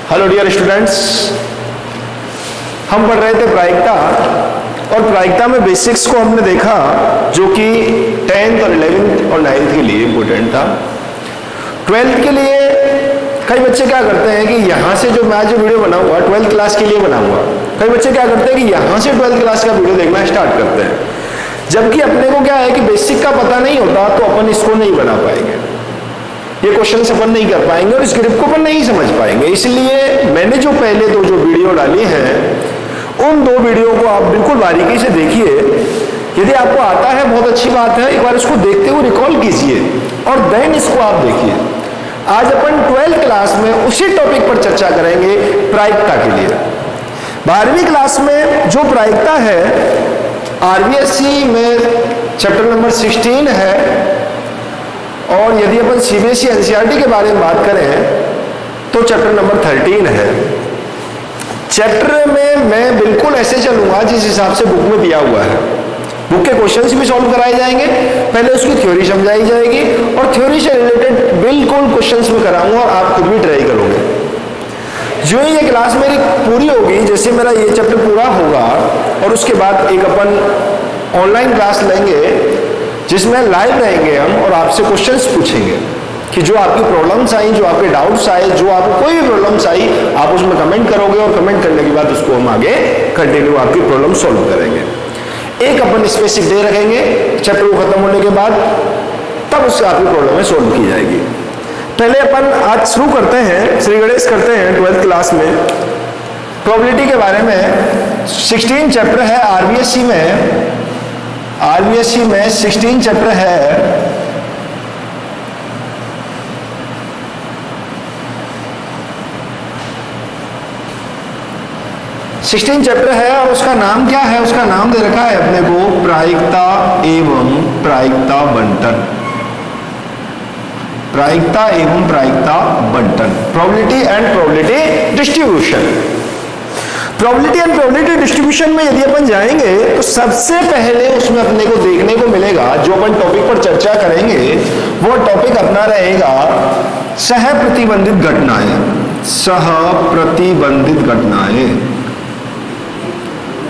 Hello dear students, हम पढ़ रहे थे प्रायिकता और प्रायिकता में बेसिक्स को हमने देखा जो कि 10th और 11th और 9th के लिए इम्पोर्टेंट था। 12th के लिए कई बच्चे क्या करते हैं कि यहाँ से जो मैं जो वीडियो बनाऊंगा 12th क्लास के लिए बनाऊंगा, कई बच्चे क्या करते हैं कि यहाँ से 12th क्लास का वीडियो देखना स्टार्ट करते हैं, जबकि अपने को क्या है कि बेसिक का पता नहीं होता तो अपन इसको नहीं बना पाएंगे, ये क्वेश्चन अपन नहीं कर पाएंगे और स्क्रिप्ट को अपन नहीं समझ पाएंगे। इसलिए मैंने जो पहले दो जो वीडियो डाली हैं उन दो वीडियो को आप बिल्कुल बारीकी से देखिए। यदि आपको आता है बहुत अच्छी बात है, एक बार इसको देखते हुए रिकॉल कीजिए और देन इसको आप देखिए। आज अपन 12th क्लास में उसी टॉपिक पर चर्चा करेंगे, प्रायिकता के लिए। 12वीं क्लास में जो प्रायिकता है आरबीएसई में चैप्टर नंबर 16 है, और यदि अपन सीबीएसई एनसीईआरटी के बारे में बात करें तो चैप्टर नंबर 13 है। चैप्टर में मैं बिल्कुल ऐसे चलूंगा जिस हिसाब से बुक में दिया हुआ है। बुक के क्वेश्चंस भी सॉल्व कराए जाएंगे, पहले उसकी थ्योरी समझाई जाएगी और थ्योरी से रिलेटेड बिल्कुल क्वेश्चंस में कराऊंगा और आप खुद भी ट्राई करोगे। जो ही ये क्लास मेरी पूरी होगी, जैसे मेरा ये चैप्टर पूरा होगा और उसके बाद एक अपन ऑनलाइन क्लास लेंगे जिसमें लाइव रहेंगे हम और आपसे क्वेश्चंस पूछेंगे कि जो आपकी प्रॉब्लम्स आई, जो आपके डाउट्स आए, जो आपको कोई भी प्रॉब्लम्स आई, आप उसमें कमेंट करोगे और कमेंट करने के बाद उसको हम आगे कंटिन्यू आपकी प्रॉब्लम सॉल्व करेंगे। एक अपन स्पेसिफिक डे रखेंगे चैप्टर को खत्म होने के बाद, तब उससे आपकी प्रॉब्लम सॉल्व की जाएगी। पहले अपन आज शुरू करते हैं, श्री गणेश करते हैं 12th क्लास में प्रोबेबिलिटी के बारे में। 16 चैप्टर है आरबीएसई में, आरबीएसई में 16 चैप्टर है। चैप्टर है और उसका नाम क्या है? उसका नाम दे रखा है अपने को प्रायिकता एवं प्रायिकता बंटन। प्रायिकता एवं प्रायिकता बंटन, probability and probability distribution. Probability and probability distribution में यदि अपन जाएंगे तो सबसे पहले उसमें अपने को देखने को मिलेगा, जो अपन टॉपिक पर चर्चा करेंगे वो टॉपिक अपना रहेगा सह प्रतिबंधित घटनाएं। सह प्रतिबंधित घटनाएं,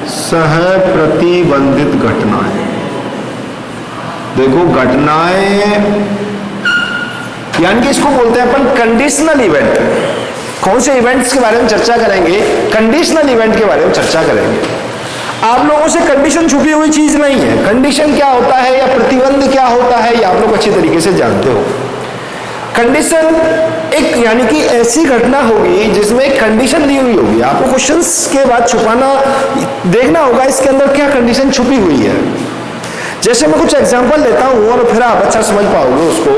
सह प्रतिबंधित घटनाएं। देखो घटनाएं यानी कि इसको बोलते हैं अपन कंडीशनल इवेंट। कौन से इवेंट्स के बारे में चर्चा करेंगे? कंडीशनल इवेंट के बारे में चर्चा करेंगे। आप लोगों से कंडीशन छुपी हुई चीज नहीं है। कंडीशन क्या होता है या प्रतिबंध क्या होता है ये आप लोग अच्छी तरीके से जानते हो। कंडीशन एक यानी कि ऐसी घटना होगी जिसमें कंडीशन दी हुई होगी। आपको क्वेश्चंस के बाद छुपाना देखना होगा इसके अंदर क्या कंडीशन छुपी हुई है। जैसे मैं कुछ एग्जांपल लेता हूं और फिर आप अच्छा समझ पाओगे उसको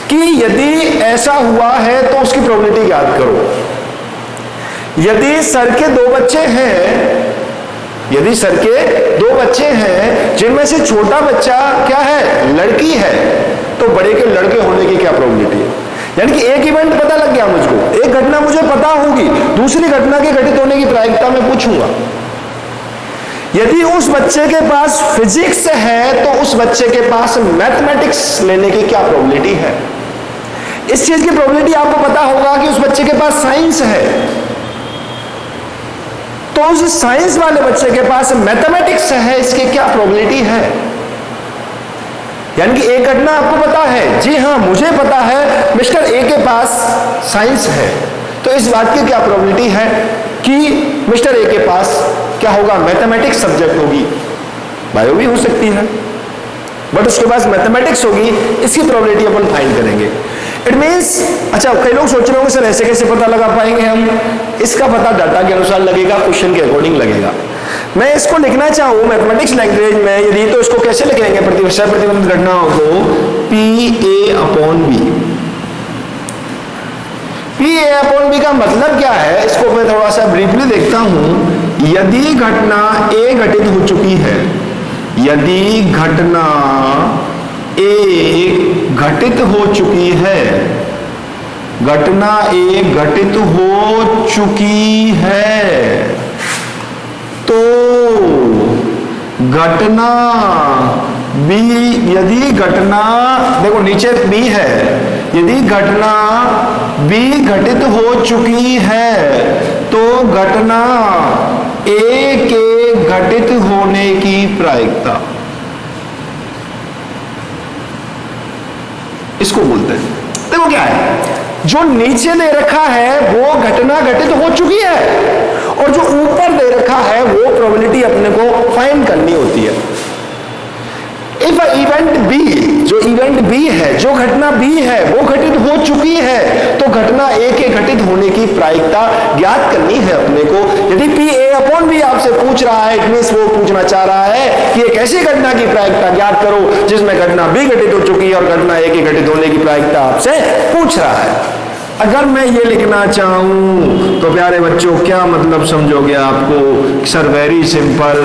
कि यदि ऐसा हुआ है तो उसकी प्रोबेबिलिटी याद करो। यदि सर के दो बच्चे हैं, यदि सर के दो बच्चे हैं जिनमें से छोटा बच्चा क्या है? लड़की है, तो बड़े के लड़के होने की क्या प्रोबेबिलिटी है? यानी कि एक इवेंट पता लग गया मुझको, एक घटना मुझे पता होगी, दूसरी घटना के घटित होने की प्रायिकता में पूछूंगा। यदि उस बच्चे के पास फिजिक्स है तो उस बच्चे के पास मैथमेटिक्स लेने की क्या प्रोबेबिलिटी है? इस चीज की प्रोबेबिलिटी आपको पता होगा कि उस बच्चे के पास साइंस है, तो उस साइंस वाले बच्चे के पास मैथमेटिक्स है, इसकी क्या प्रोबेबिलिटी है? यानी कि एक घटना आपको पता है, जी हाँ मुझे पता है मिस्टर ए के पास साइंस है, तो इस बात की क्या प्रोबेबिलिटी है कि मिस्टर ए के पास क्या होगा? मैथमेटिक्स सब्जेक्ट होगी। बायो भी हो सकती है बट उसके पास मैथमेटिक्स होगी, इसकी प्रोबेबिलिटी अपन फाइंड करेंगे। इट मीन्स, अच्छा कई लोग सोच रहे होंगे सर ऐसे कैसे पता लगा पाएंगे हम? इसका पता डाटा के अनुसार लगेगा, क्वेश्चन के अकॉर्डिंग लगेगा। मैं इसको लिखना चाहूं मैथमेटिक्स लैंग्वेज में यदि, तो इसको कैसे लिखेंगे प्रतिबंधित घटनाओं को? PA/B। PA/B का मतलब क्या है इसको मैं थोड़ा सा ब्रीफली देखता हूं। यदि घटना A घटित हो चुकी है, यदि घटना A घटित हो चुकी है, घटना A घटित हो चुकी है, तो घटना B, यदि घटना देखो नीचे B है, यदि घटना बी घटित हो चुकी है तो घटना ए के घटित होने की प्रायिकता, इसको बोलते हैं। देखो क्या है, जो नीचे दे रखा है वो घटना घटित हो चुकी है और जो ऊपर दे रखा है वो प्रोबेबिलिटी अपने को फाइंड करनी होती है। इफ इवेंट बी, जो इवेंट बी है, जो घटना बी है वो घटित हो चुकी है तो घटना ए के घटित होने की प्रायिकता ज्ञात करनी है अपने को। यदि पी ए अपॉन बी आपसे पूछ रहा है, इट मींस वो पूछना चाह रहा है कि एक ऐसी घटना की प्रायिकता ज्ञात करो जिसमें घटना बी घटित हो चुकी है और घटना ए के घटित होने की प्रायिकता आपसे पूछ रहा है। अगर मैं ये लिखना चाहूं तो प्यारे बच्चों क्या मतलब समझोगे आपको? सर वेरी सिंपल,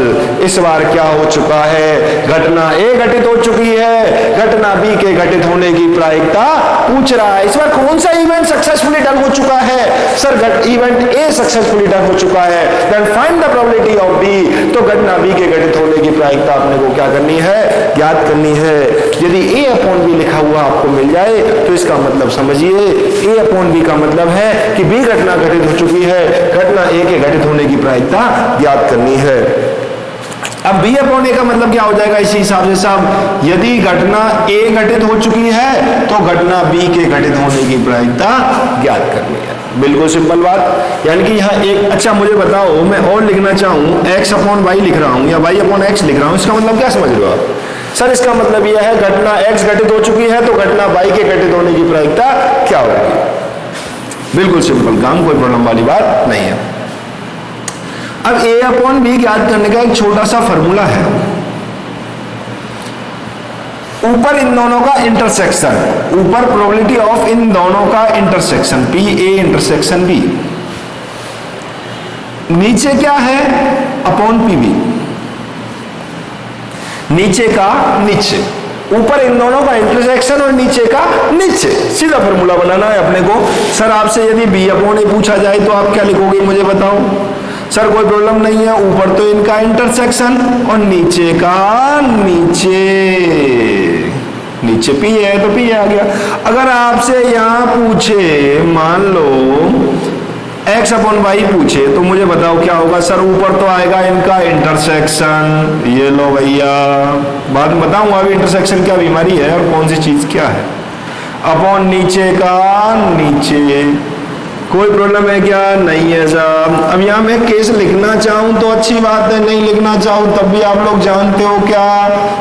इस बार क्या हो चुका है, घटना ए घटित हो चुकी है, घटना बी के घटित होने की प्रायिकता पूछ रहा है। इस बार कौन सा इवेंट सक्सेसफुली डन हो चुका है? Sir event A successfully done हो चुका है, then find the probability of B. तो घटना बी के घटित होने की प्रायिकता अपने को क्या करनी है? ज्ञात करनी है। यदि ए अपॉन बी लिखा हुआ आपको मिल जाए तो इसका मतलब समझिए ए अपॉन बी का मतलब है कि बी घटना घटित हो चुकी है, घटना ए के घटित होने की प्रायिकता ज्ञात करनी है। अब बी अपॉन ए का मतलब क्या हो जाएगा इसी हिसाब से साहब? यदि घटना ए घटित हो चुकी है तो घटना बी के घटित होने की प्रायिकता ज्ञात करनी है। बिल्कुल सिंपल बात। यानी कि यहाँ एक, अच्छा मुझे बताओ, मैं और लिखना चाहूं एक्स अपॉन वाई लिख रहा हूं या वाई अपॉन एक्स लिख रहा हूं, इसका मतलब क्या समझ रहे हो आप? सर इसका मतलब यह है घटना एक्स घटित हो चुकी है तो घटना वाई के घटित होने की प्रायिकता क्या होगी? बिल्कुल सिंपल काम, कोई प्रॉब्लम वाली बात नहीं है। अब ए अपॉन बी ज्ञात करने का एक छोटा सा फॉर्मूला है। ऊपर इन दोनों का इंटरसेक्शन, ऊपर प्रोबेबिलिटी ऑफ इन दोनों का intersection P A intersection B, नीचे क्या है? अपॉन पी बी, नीचे का नीचे, ऊपर इन दोनों का इंटरसेक्शन और नीचे का नीचे, सीधा फॉर्मूला बनाना है अपने को। सर आपसे यदि बी अपॉन ए पूछा जाए तो आप क्या लिखोगे मुझे बताओ? सर कोई प्रॉब्लम नहीं है, ऊपर तो इनका इंटरसेक्शन और नीचे का नीचे, नीचे पी है तो पी आ गया। अगर आपसे यहां पूछे, मान लो एक्स अपॉन वाई पूछे तो मुझे बताओ क्या होगा? सर ऊपर तो आएगा इनका इंटरसेक्शन, ये लो भैया, बाद में बताऊंगा अभी इंटरसेक्शन क्या बीमारी है और कौन सी चीज क्या है, अपॉन नीचे का नीचे। कोई प्रॉब्लम है क्या? नहीं है साहब। अब यहाँ मैं केस लिखना चाहूं तो अच्छी बात है, नहीं लिखना चाहूं तब भी आप लोग जानते हो क्या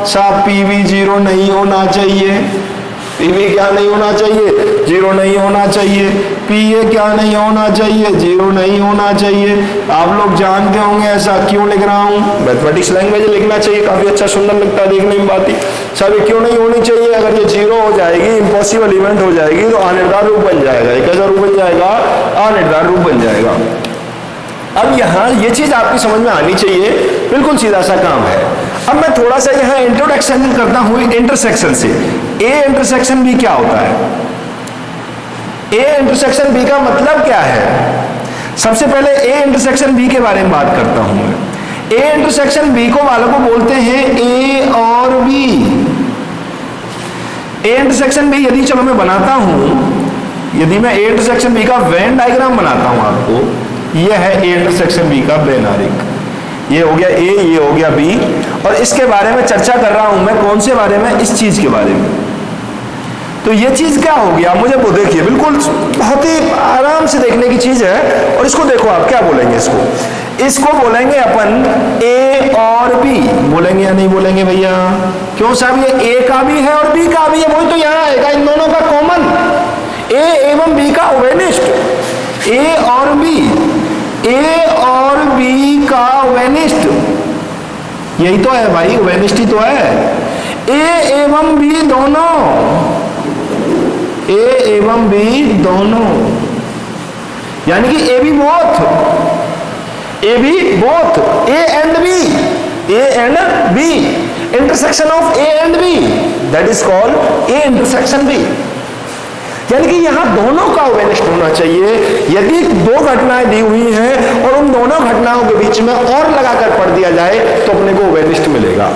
साहब, पीवी 0 नहीं होना चाहिए। पीवी क्या नहीं होना चाहिए? 0 नहीं होना चाहिए। पीए क्या नहीं होना चाहिए? 0 नहीं होना चाहिए। आप लोग जानते होंगे ऐसा क्यों लिख रहा हूँ, मैथमेटिक्स लैंग्वेज लिखना चाहिए, काफी अच्छा सुंदर लगता है देखने में बात ही। सब ये क्यों नहीं होनी चाहिए? अगर ये 0 हो जाएगी, इम्पॉसिबल इवेंट हो जाएगी तो अनिर्धार रूप बन जाएगा। एक कैसा रूप बन जाएगा? अनिर्धार रूप बन जाएगा। अब यहाँ ये चीज आपकी समझ में आनी चाहिए, बिल्कुल सीधा सा काम है। अब मैं थोड़ा सा यहाँ इंट्रोडक्शन करता हूँ इंटरसेक्शन से। ए इंटरसेक्शन बी क्या होता है? ए इंटरसेक्शन बी का मतलब क्या है? सबसे पहले ए इंटरसेक्शन बी के बारे में बात करता हूं मैं। ए इंटरसेक्शन बी को वालों को बोलते हैं ए और बी। ए इंटरसेक्शन बी यदि चलो मैं बनाता हूं, यदि मैं ए इंटरसेक्शन बी का वेन डायग्राम बनाता हूं आपको, यह है ए इंटरसेक्शन बी का वेन आरेख। ये हो गया ए, ये हो गया बी, और इसके बारे में चर्चा कर रहा हूं मैं। कौन से बारे में? इस चीज के बारे में। तो ये चीज क्या हो गया मुझे वो देखिए, बिल्कुल बहुत ही आराम से देखने की चीज है। और इसको देखो आप क्या बोलेंगे, इसको बोलेंगे अपन ए और बी, बोलेंगे या नहीं बोलेंगे भैया? क्यों साहब? ये ए का भी है और बी का भी है, वही तो यहाँ आएगा इन दोनों का कॉमन, ए एवं बी का ओवेनिस्ट। ए और बी, ए और बी का ओवेनिस्ट, यही तो है भाई, ओवेनिस्ट ही तो है। ए एवं बी दोनों, ए एवं बी दोनों, यानी कि A B both, A B both, A and B, A and B, intersection of A and B, that is called A intersection B. यानी कि यहां दोनों का ओवेनिस्ट होना चाहिए। यदि दो घटनाएं दी हुई हैं और उन दोनों घटनाओं के बीच में और लगाकर पढ़ दिया जाए तो अपने को ओवेनिस्ट मिलेगा।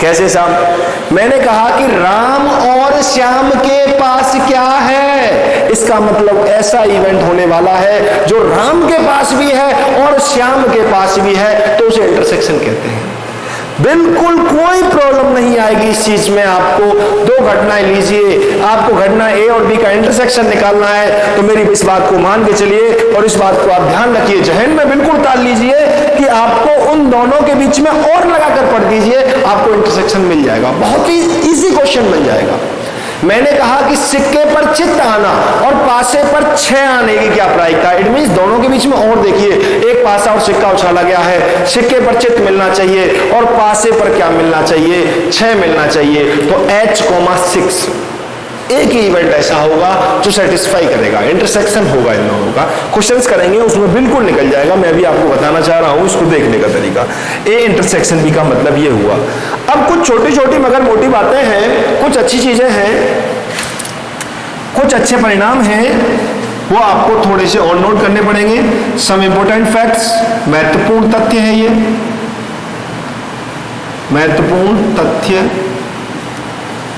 कैसे साहब? मैंने कहा कि राम और और श्याम के पास क्या है। इसका मतलब ऐसा इवेंट होने वाला है जो राम के पास भी है और श्याम के पास भी है, तो उसे इंटरसेक्शन कहते हैं। बिल्कुल कोई प्रॉब्लम नहीं आएगी इस चीज में। आपको दो घटनाएं लीजिए, आपको घटना ए और बी का इंटरसेक्शन निकालना है, तो मेरी इस बात को मान के चलिए और इस बात को आप ध्यान रखिए, जहन में बिल्कुल ताल लीजिए कि आपको उन दोनों के बीच में और लगाकर पढ़ दीजिए, आपको इंटरसेक्शन मिल जाएगा। बहुत ही इजी क्वेश्चन बन जाएगा। मैंने कहा कि सिक्के पर चित्त आना और पासे पर 6 आने की क्या प्रायिकता है। इट मींस दोनों के बीच में और देखिए, एक पासा और सिक्का उछाला गया है, सिक्के पर चित्त मिलना चाहिए और पासे पर क्या मिलना चाहिए, 6 मिलना चाहिए। तो H,6 एक ही इवेंट ऐसा होगा जो सेटिस्फाई करेगा, इंटरसेक्शन होगा इन दोनों का। क्वेश्चंस करेंगे उसमें बिल्कुल निकल जाएगा। मैं भी आपको बताना चाह रहा हूं इसको देखने का तरीका। ए इंटरसेक्शन बी का मतलब ये हुआ। अब कुछ छोटी छोटी मगर मोटी बातें हैं, कुछ अच्छी चीजें हैं, कुछ अच्छे परिणाम हैं, वो आपको थोड़े से और नोट करने पड़ेंगे। सम इंपोर्टेंट फैक्ट्स, महत्वपूर्ण तथ्य है ये, महत्वपूर्ण तथ्य।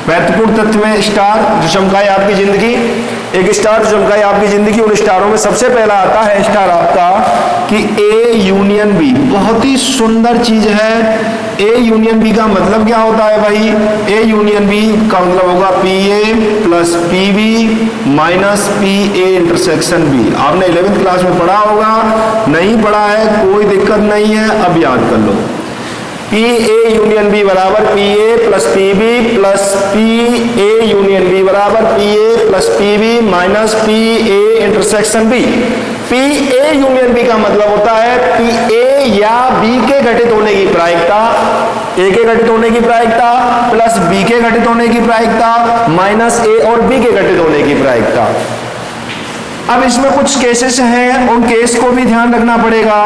महत्वपूर्ण तथ्य में स्टार जो चमकाए आपकी जिंदगी, एक स्टार जो चमकाए आपकी जिंदगी, उन स्टारों में सबसे पहला आता है स्टार आपका कि ए यूनियन बी। बहुत ही सुंदर चीज है। ए यूनियन बी का मतलब क्या होता है भाई? ए यूनियन बी का मतलब होगा P A plus P B minus P A intersection B. आपने 11th क्लास में पढ़ा होगा, नहीं पढ़ा है कोई दिक्कत नहीं है, अब याद कर लो। पी ए यूनियन बी बराबर P A plus P B plus P A union B बराबर P A plus P B minus P A intersection B. P A union B का मतलब होता है पी ए या बी के घटित होने की प्रायिकता, ए के घटित होने की प्रायिकता प्लस बी के घटित होने की प्रायिकता माइनस ए और बी के घटित होने की प्रायिकता। अब इसमें कुछ केसेस हैं, उन केस को भी ध्यान रखना पड़ेगा।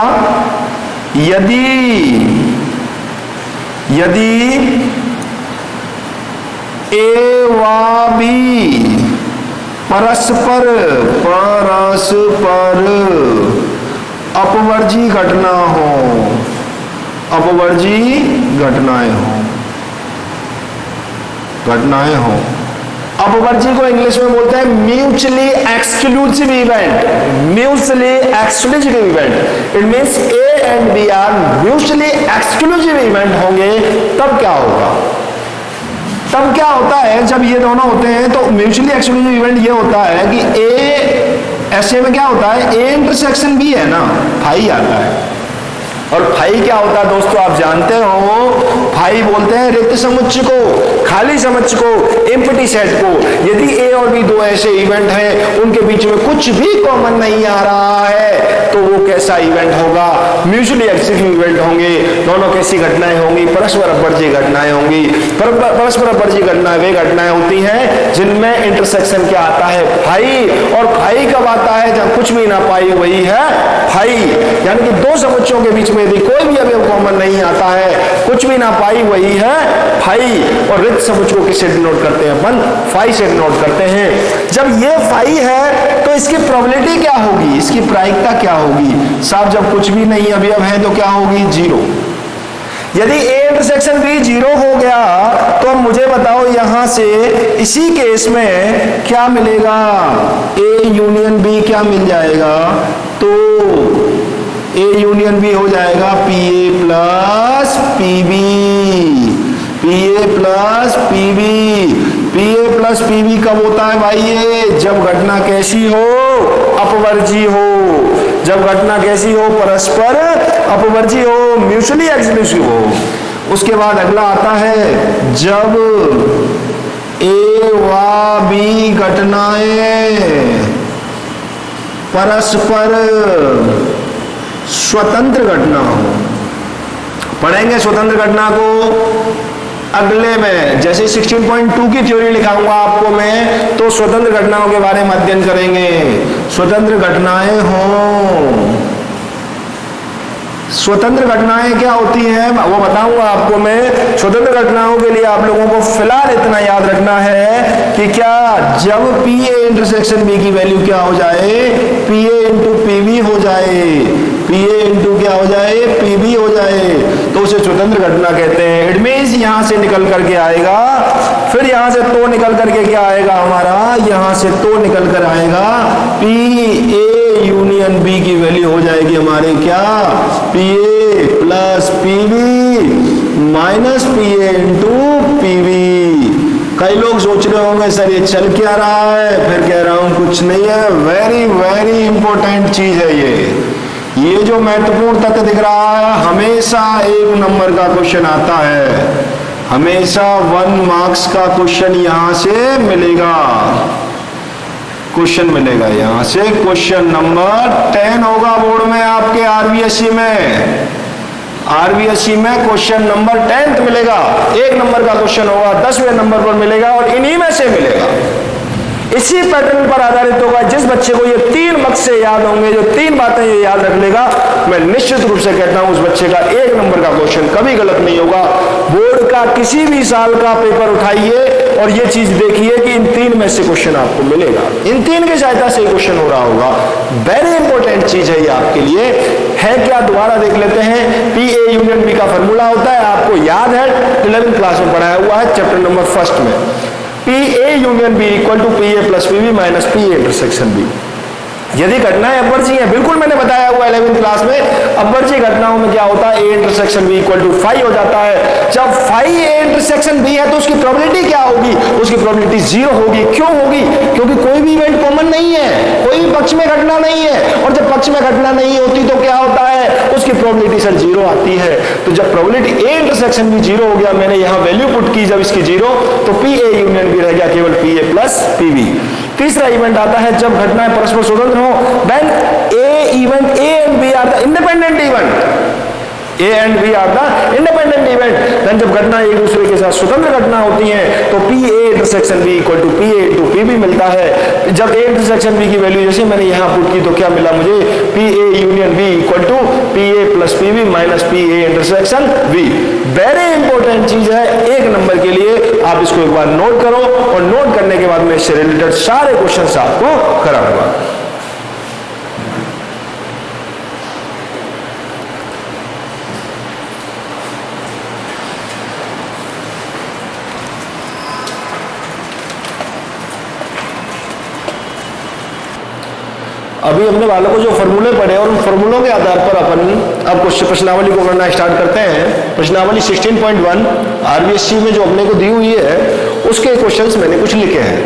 यदि ए व बी परस्पर अपवर्जी घटना हो, अपवर्जी घटनाएं हो। अपवर्जी को इंग्लिश में बोलते हैं mutually exclusive event. Mutually exclusive event it means A and B are mutually exclusive event होंगे, तब क्या होगा? तब क्या होता है जब ये दोनों होते हैं तो म्यूचुअली एक्सक्लूसिव इवेंट ये होता है कि ए, ऐसे में क्या होता है, ए इंटरसेक्शन बी है ना, फाई आता है। और फाई क्या होता है दोस्तों, आप जानते हो, फाई बोलते हैं रिक्त समुच्चय को, खाली समुच्चय को, एम्प्टी सेट को। यदि ए और बी दो ऐसे इवेंट हैं, उनके बीच में कुछ भी कॉमन नहीं आ रहा है, तो वो कैसा इवेंट होगा? म्यूचुअली एक्सक्लूसिव इवेंट होंगे। दोनों कैसी घटनाएं होंगी? परस्पर अपवर्जी घटनाएं होंगी। परस्पर अपवर्जी घटनाएं वे घटनाएं होती हैं जिनमें इंटरसेक्शन क्या आता है, फाई। और फाई कब आता है? जब कुछ भी ना पाई वही है फाई, यानी कि दो समुच्चयों के बीच में यदि कोई भी अवयव कॉमन नहीं आता है, कुछ भी ना पाई वही है फाई। और रिक्त समुच्चय को किससे डिनोट करते हैं अपन? फाई से डिनोट करते हैं। जब ये फाई है तो इसकी प्रोबेबिलिटी क्या होगी, इसकी प्रायिकता क्या होगी? साहब जब कुछ भी नहीं अवयव है तो क्या होगी? 0। यदि ए इंटरसेक्शन बी 0 हो गया तो अब मुझे बताओ यहां से इसी केस में क्या मिलेगा? ए यूनियन बी क्या मिल जाएगा? तो ए यूनियन बी हो जाएगा P A plus P B, P A plus P B. P A plus P B कब होता है भाई? ये जब घटना कैसी हो? अपवर्जी हो। जब घटना कैसी हो? परस्पर अपवर्जी हो, म्यूचुअली एक्सक्लूसिव हो। उसके बाद अगला आता है जब ए व बी घटनाएं परस्पर स्वतंत्र घटना हो। पढ़ेंगे स्वतंत्र घटना को अगले में, जैसे 16.2 की थ्योरी लिखाऊंगा आपको मैं, तो स्वतंत्र घटनाओं के बारे में अध्ययन करेंगे। स्वतंत्र घटनाएं हो, स्वतंत्र घटनाएं क्या होती हैं वो बताऊंगा आपको मैं। स्वतंत्र घटनाओं के लिए आप लोगों को फिलहाल इतना याद रखना है कि क्या जब पी ए इंटरसेक्शन बी की वैल्यू क्या हो जाए, P A into P B हो जाए, पी ए इंटू क्या हो जाए, पी बी हो जाए, तो उसे स्वतंत्र घटना कहते हैं। इट मींस यहां से निकल करके आएगा, फिर यहां से तो निकल करके क्या आएगा हमारा, यहां से तो निकल कर आएगा पी ए यूनियन बी की वैल्यू हो जाएगी हमारे क्या, P A plus P B minus P A into P B. कई लोग सोच रहे होंगे सर ये चल क्या रहा है, फिर कह रहा हूं कुछ नहीं है, वेरी वेरी इंपॉर्टेंट चीज है ये जो महत्वपूर्ण तथ्य दिख रहा है, हमेशा 1 नंबर का क्वेश्चन आता है, हमेशा 1 मार्क्स का क्वेश्चन यहां से मिलेगा, क्वेश्चन मिलेगा यहां से। क्वेश्चन नंबर 10 होगा बोर्ड में आपके आरबीएससी में, आरबीएससी में क्वेश्चन नंबर 10 मिलेगा, 1 नंबर का क्वेश्चन होगा, 10वें नंबर पर मिलेगा और इन्हीं में से मिलेगा। इसी पैटर्न पर आधारित होगा। जिस बच्चे को ये 3 मकसद याद होंगे, जो 3 बातें ये याद रख लेगा, मैं निश्चित रूप से कहता हूं उस बच्चे का 1 नंबर का क्वेश्चन कभी गलत नहीं होगा। बोर्ड का किसी भी साल का पेपर उठाइए और ये चीज देखिए कि इन 3 में से क्वेश्चन आपको मिलेगा, इन 3 की सहायता से क्वेश्चन हो रहा होगा। वेरी इंपॉर्टेंट चीज है ये आपके लिए। है क्या, दोबारा देख लेते हैं। पी ए यूनियन बी का फॉर्मूला होता है, आपको याद है, 11th क्लास में पढ़ाया हुआ है चैप्टर नंबर 1 में। P A union B equal to P A plus P B minus P A intersection B. यदि घटनाएं अपवर्ती हैं, बिल्कुल मैंने बताया हुआ 11th क्लास में, अपवर्ती घटनाओं में क्या होता है, A intersection B equal to phi हो जाता है। जब फाई ए इंटरसेक्शन बी है तो उसकी प्रोबेबिलिटी क्या होगी, उसकी प्रोबेबिलिटी 0 होगी। क्यों होगी, क्योंकि कोई भी इवेंट कॉमन नहीं है, कोई भी पक्ष में घटना नहीं है, और जब पक्ष में घटना नहीं होती तो क्या होता है, उसकी प्रोबेबिलिटी सर 0 आती है। तो जब प्रोबेबिलिटी ए इंटरसेक्शन बी 0 हो गया, मैंने यहां वैल्यू पुट की जब इसकी 0, तो पी ए यूनियन बी रह गया केवल P A plus P B. तीसरा इवेंट आता है जब घटनाएं परस्पर स्वतंत्र हो, when A and B are the independent event, A and B are the independent event. Then जब घटना एक दूसरे के साथ स्वतंत्र घटना होती हैं तो P A intersection B equal to P A into P B मिलता है। जब ए इंटरसेक्शन बी की वैल्यू जैसे मैंने यहां पुट की तो क्या मिला मुझे, P A union B equal to P A plus P B minus P A intersection B. Very important चीज है 1 नंबर के लिए, आप इसको एक बार नोट करो और नोट करने के बाद मैं इससे रिलेटेड सारे क्वेश्चन आपको कराऊंगा। अभी हमने वालों को जो फॉर्मूले पढ़े और उन फॉर्मूलों के आधार पर अपन अब क्वेश्चन प्रश्नावली को करना स्टार्ट करते हैं। प्रश्नावली 16.1 आरबीएससी में जो अपने को दी हुई है उसके क्वेश्चंस मैंने कुछ लिखे हैं।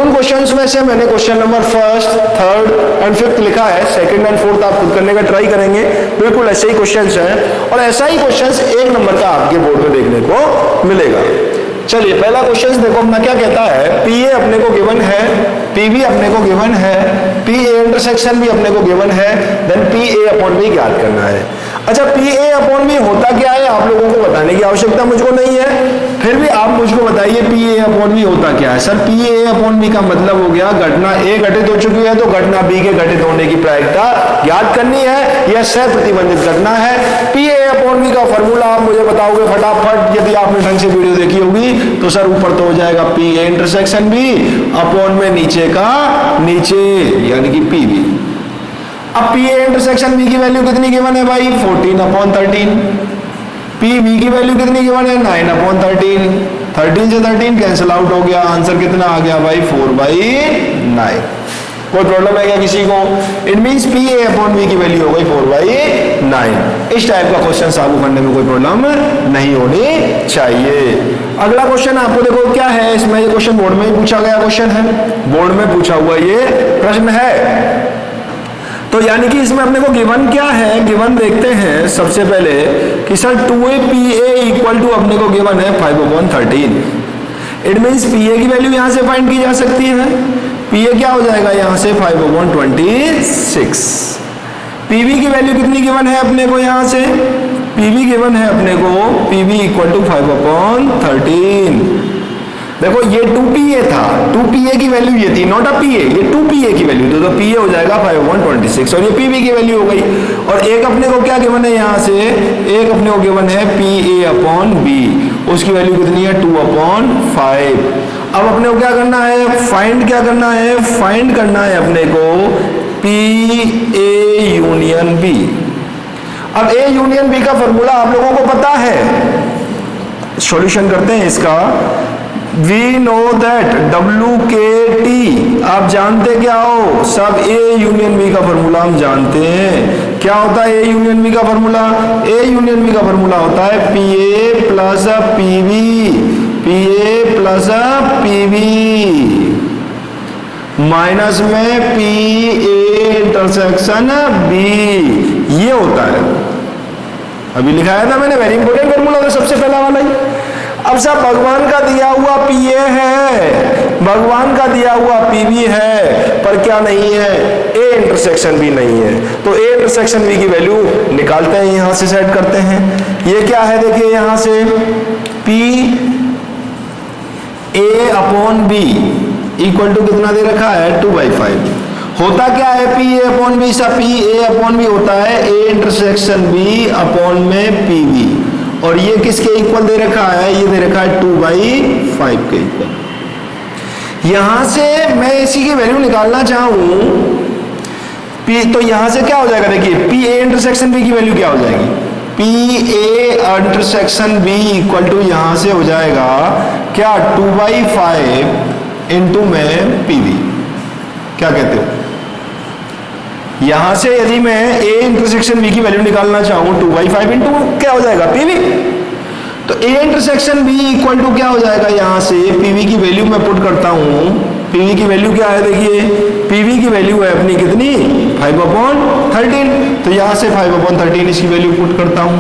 उन क्वेश्चंस में से मैंने question number 1st, 3rd and 5th लिखा है। 2nd एंड 4th आप खुद करने का ट्राई करेंगे, बिल्कुल ऐसे ही क्वेश्चंस हैं और ऐसा ही क्वेश्चंस 1 नंबर का आपके बोर्ड में देखने को मिलेगा। चलिए पहला क्वेश्चन देखो अपना क्या कहता है, पी ए अपने को गिवन है, पी बी अपने को गिवन है, पी ए इंटरसेक्शन भी अपने को गिवन है, then P A upon B ज्ञात करना है। अच्छा पी ए अपॉन बी होता क्या है आप लोगों को बताने की आवश्यकता मुझको नहीं है, फिर भी आप मुझको बताइए पी ए अपॉन बी होता क्या है। Sir P A upon B का मतलब हो गया घटना ए घटित हो चुकी है तो घटना बी के घटित होने की प्रायिकता ज्ञात करनी है, यह सह प्रतिबंधित घटना है। पी ए अपॉन बी का फॉर्मूला आप मुझे बताओगे फटाफट, यदि आपने ढंग से वीडियो देखी होगी तो सर ऊपर तो हो जाएगा P A intersection B upon में नीचे का नीचे यानी कि पी बी। अब पी ए इंटरसेक्शन बी की वैल्यू कितनी गिवन है भाई 14/13, पी बी की वैल्यू कितनी गिवन है 9/13, 13 से 13 कैंसिल आउट हो गया, आंसर कितना आ गया भाई 4/9। कोई प्रॉब्लम है क्या किसी को? It means P A upon B की वैल्यू हो गई 4/9। इस टाइप का क्वेश्चन आपको करने में कोई प्रॉब्लम नहीं होनी चाहिए। अगला क्वेश्चन आपको देखो क्या है, इसमें ये क्वेश्चन बोर्ड में ही पूछा गया क्वेश्चन है, बोर्ड में पूछा हुआ ये प्रश्न है। तो यानी कि इसमें अपने को गिवन क्या है, गिवन देखते हैं सबसे पहले कि सर 2a इक्वल टू अपने को गिवन है 5/13। इट मींस पी ए की वैल्यू यहां से फाइंड की जा सकती है। पी ए क्या हो जाएगा यहां से 5/26। पीबी की वैल्यू कितनी गिवन है अपने को, यहां से पीबी गिवन है अपने को पीबी इक्वल टू 5/13। देखो ये 2pa था, 2pa की वैल्यू ये थी, नॉट अ pa, ये 2pa की वैल्यू तो pa हो जाएगा 5/26 और ये pb की वैल्यू हो गई। और एक अपने को क्या गिवन है यहां से, एक अपने को गिवन है pa अपॉन b, उसकी वैल्यू कितनी है 2/5। अब अपने को क्या करना है, फाइंड क्या करना है, फाइंड करना है अपने को पी ए यूनियन बी। अब ए यूनियन बी का फॉर्मूला आप लोगों को पता है, सॉल्यूशन करते हैं इसका। We know that W K T, आप जानते क्या हो सब, ए यूनियन बी का फॉर्मूला हम जानते हैं। क्या होता है ए यूनियन बी का फॉर्मूला, ए यूनियन बी का फॉर्मूला होता है P A plus P B, P A plus P B minus में पी ए इंटरसेक्शन बी, ये होता है। अभी लिखाया था मैंने, वेरी इंपॉर्टेंट फॉर्मूला था, सबसे पहला वाला ही। अब साहब भगवान का दिया हुआ पी ए है, भगवान का दिया हुआ पी बी है, पर क्या नहीं है, ए इंटरसेक्शन बी नहीं है। तो ए इंटरसेक्शन बी की वैल्यू निकालते हैं, यहां से सेट करते हैं। ये क्या है देखिए, यहां से P A upon B equal to कितना दे रखा है, 2/5। होता क्या है पी ए अपॉन बी, सा पी ए अपॉन बी होता है ए इंटरसेक्शन बी अपॉन में पी बी, और ये किसके इक्वल दे रखा है, ये दे रखा है 2/5 के इक्वल। यहां से मैं इसी की वैल्यू निकालना चाहूं पी, तो यहां से क्या हो जाएगा देखिए, पी ए इंटरसेक्शन बी की वैल्यू क्या हो जाएगी, P A intersection B equal to यहां से हो जाएगा क्या, 2/5 इंटू में पी बी। क्या कहते हो, यहां से यदि मैं ए इंटरसेक्शन बी की वैल्यू निकालना चाहूं 2/5 इंटू क्या हो जाएगा, पी बी। तो A intersection B equal to क्या हो जाएगा, यहां से पीवी की वैल्यू मैं पुट करता हूं। पीवी की वैल्यू क्या है देखिए, पीवी की वैल्यू है अपनी कितनी, 5/13। तो यहां से 5/13 इसकी वैल्यू पुट करता हूं,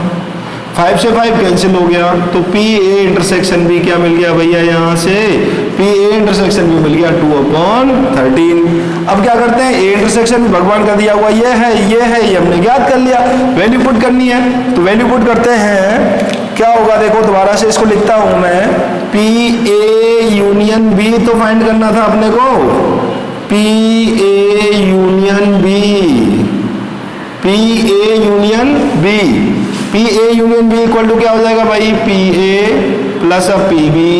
5 से 5 कैंसिल हो गया, तो पी ए इंटरसेक्शन बी क्या मिल गया भैया, यहां से पी ए इंटरसेक्शन बी मिल गया 2/13। अब क्या करते हैं, ए इंटरसेक्शन भगवान का दिया हुआ ये है, ये हमने ज्ञात कर लिया, वैल्यू पुट करनी है। तो वैल्यू पुट करते हैं, क्या होगा देखो, दोबारा से इसको लिखता हूं मैं, पी ए यूनियन बी तो फाइंड करना था अपने को, P A union B, P A union B, P A union B equal to क्या हो जाएगा भाई, P A plus P B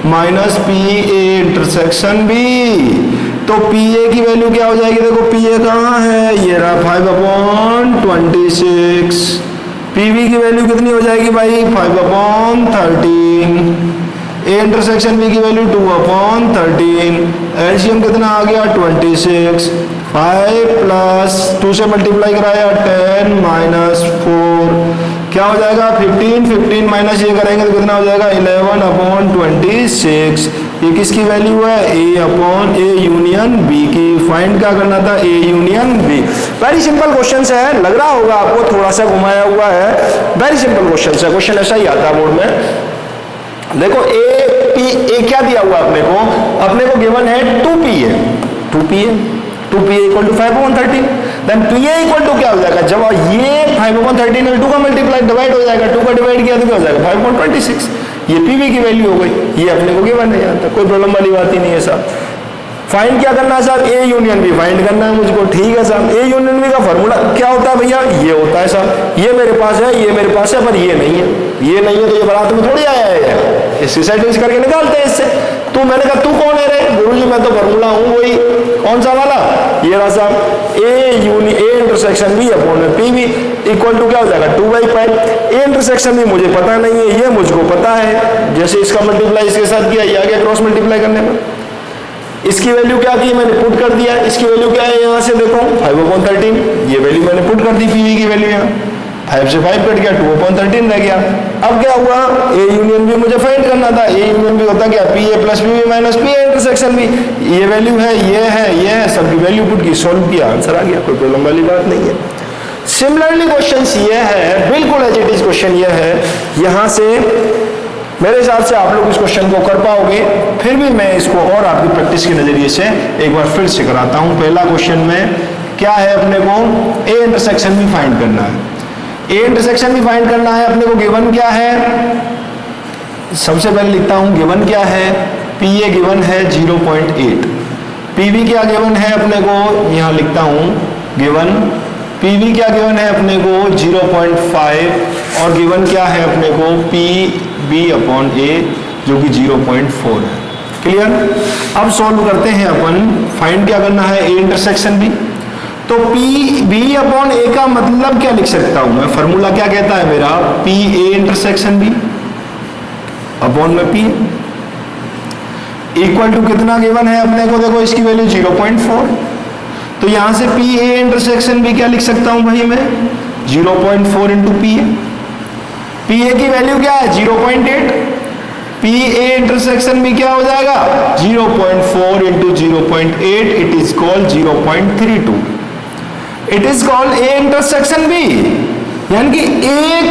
minus P A intersection B. तो पी ए की वैल्यू क्या हो जाएगी, देखो पी ए कहाँ है, ये रहा 5/26। पी बी की वैल्यू कितनी हो जाएगी भाई, 5/13। ए इंटरसेक्शन बी की वैल्यू 2/13। एलसीएम कितना आ गया, 26। 5 प्लस 2 से मल्टीप्लाई कराया 10 माइनस 4 क्या हो जाएगा, 15 माइनस ये करेंगे तो कितना हो जाएगा, 11/26। ये किसकी वैल्यू है, ए यूनियन बी की। फाइंड क्या करना था, A union B. Very simple question है, लग रहा होगा आपको थोड़ा सा घुमाया हुआ है, वेरी सिंपल क्वेश्चन है। क्वेश्चन ऐसा ही आता है बोर्ड में। देखो ए क्या दिया हुआ अपने को गिवन है 2pa 2pa equal to 5/13। Then pa equal to क्या हो जाएगा, जब ये 5/13 में 2 का मल्टीप्लाई डिवाइड हो जाएगा, 2 का डिवाइड किया तो क्या हो जाएगा 5/26। ये pv की वैल्यू हो गई, ये अपने को गिवन है, यहाँ तक कोई प्रॉब्लम वाली बात ही नहीं है साहब। फाइंड क्या करना है साहब, ए यूनियन बी फाइंड करना है मुझको, ठीक है साहब। ए यूनियन बी का फॉर्मूला क्या होता है भैया, ये होता है साहब, ये मेरे पास है, ये मेरे पास है, पर ये नहीं है, ये नहीं है तो ये बारात में थोड़ी आया है, इसकी सेटिंग्स करके निकालते हैं इससे। तो मैंने कहा तू कौन है रे, गुरुजी मैं तो फॉर्मूला हूँ वही, कौन सा वाला, ये रहा साहब, ए इंटरसेक्शन बी अपॉन में पी बी इक्वल टू क्या हो जाएगा 2/5। ए इंटरसेक्शन भी मुझे पता नहीं है, ये मुझको पता है, जैसे इसका मल्टीप्लाई इसके साथ किया, ये आ गया क्रॉस मल्टीप्लाई करने में। इसकी वैल्यू क्या की मैंने पुट कर दिया, इसकी वैल्यू क्या है यहाँ से देखो 5/13, ये वैल्यू मैंने पुट कर दी, पीवी की वैल्यू यहाँ 5 से 5 कट गया, 2/13 रह गया। अब क्या हुआ, ए यूनियन बी मुझे फाइंड करना था। ए यूनियन बी होता क्या, P A plus P B minus P A intersection B. ये वैल्यू है, ये है, सबकी वैल्यू पुट की, सोल्व किया, आंसर आ गया, कोई प्रॉब्लम वाली बात नहीं है। सिमिलरली क्वेश्चन ये है, बिल्कुल एज इट इज क्वेश्चन ये है, यहाँ से मेरे हिसाब से आप लोग इस क्वेश्चन को कर पाओगे, फिर भी मैं इसको और आपकी प्रैक्टिस के नजरिए से एक बार फिर से कराता हूं। पहला क्वेश्चन में क्या है, अपने को ए इंटरसेक्शन भी फाइंड करना है। ए इंटरसेक्शन भी फाइंड करना है, अपने को गिवन क्या है, सबसे पहले लिखता हूं गिवन क्या है, पी ए गिवन है 0.8, पीवी क्या गिवन है अपने को, यहां लिखता हूं गिवन, पीवी क्या गिवन है अपने को 0.5 और गिवन क्या है अपने को पी बी अपॉन ए जो कि 0.4 है। क्लियर? अब सॉल्व करते हैं अपन। फाइंड क्या करना है? A intersection B. तो पी बी अपॉन ए का मतलब क्या लिख सकता हूं मैं? फॉर्मूला क्या कहता है मेरा? P A intersection B upon में पी इक्वल टू कितना गिवन है अपने को? देखो इसकी वैल्यू 0.4। तो यहां से पी ए इंटरसेक्शन बी क्या लिख सकता हूं भाई मैं? 0.4 into P A. P A की वैल्यू क्या है? 0.8। पी ए इंटरसेक्शन बी क्या हो जाएगा? 0.4 into 0.8, it is called 0.32। It is called A intersection B. यानी कि एक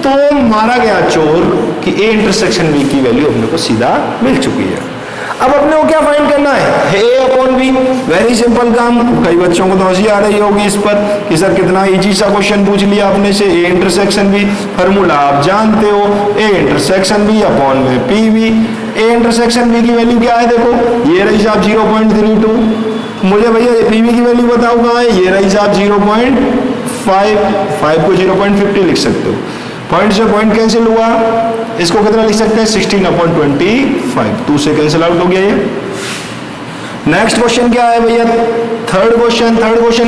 तो मारा गया चोर कि ए इंटरसेक्शन बी की वैल्यू अपने को सीधा मिल चुकी है। अब अपने को क्या फाइंड करना है? A upon B. Very simple काम। कई बच्चों को तो हंसी आ रही होगी इस पर कि सर कितना इजी सा क्वेश्चन पूछ लिया आपने से। ए इंटरसेक्शन बी फॉर्मूला आप जानते हो, ए इंटरसेक्शन बी अपॉन में P B. A intersection B की वैल्यू क्या है? देखो ये रही साहब 0.32। मुझे भैया पीवी की वैल्यू बताओ कहाँ है? ये रही साहब 0.5 को 0.50 लिख सकते हो। पॉइंट से पॉइंट कैंसिल हुआ, इसको कितना लिख सकते हैं? 16/25। 2 से कैंसिल आउट हो गया ये। नेक्स्ट क्वेश्चन क्या है भैया? थर्ड क्वेश्चन